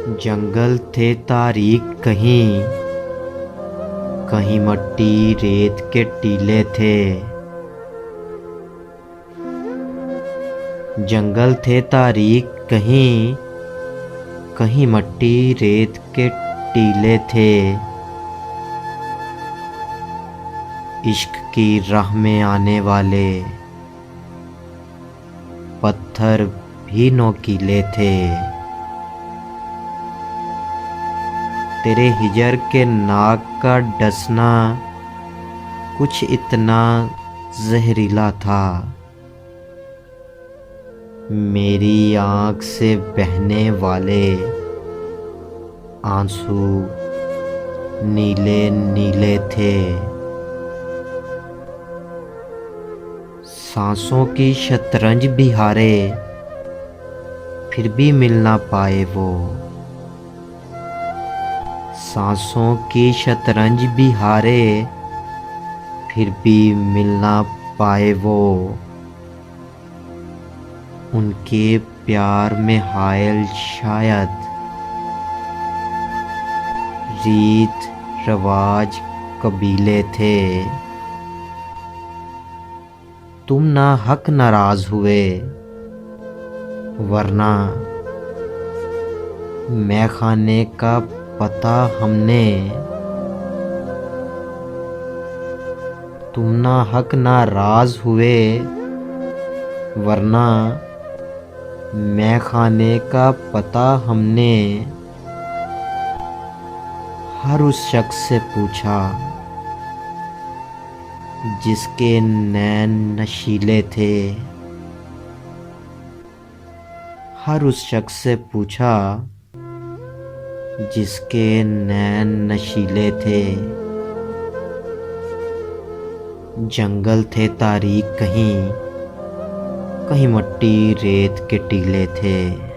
जंगल थे तारीक कहीं, कहीं मट्टी रेत के टीले थे। जंगल थे तारीक कहीं, कहीं मट्टी रेत के टीले थे। इश्क की राह में आने वाले पत्थर भी नोकीले थे। तेरे हिजर के नाक का डसना कुछ इतना जहरीला था। मेरी आँख से बहने वाले आंसू नीले नीले थे। सांसों की शतरंज भी हारे, फिर भी मिल ना पाए वो। सांसों की शतरंज भी हारे, फिर भी मिल ना पाए वो। उनके प्यार में हायल शायद रीत रवाज कबीले थे। तुम ना हक नाराज हुए, वरना मैं खाने का पता हमने। तुम ना हक नाराज हुए, वरना मैं खाने का पता हमने। हर उस शख्स से पूछा जिसके नैन नशीले थे। हर उस शख्स से पूछा जिसके नैन नशीले थे। जंगल थे तारीक कहीं, कहीं मट्टी रेत के टीले थे।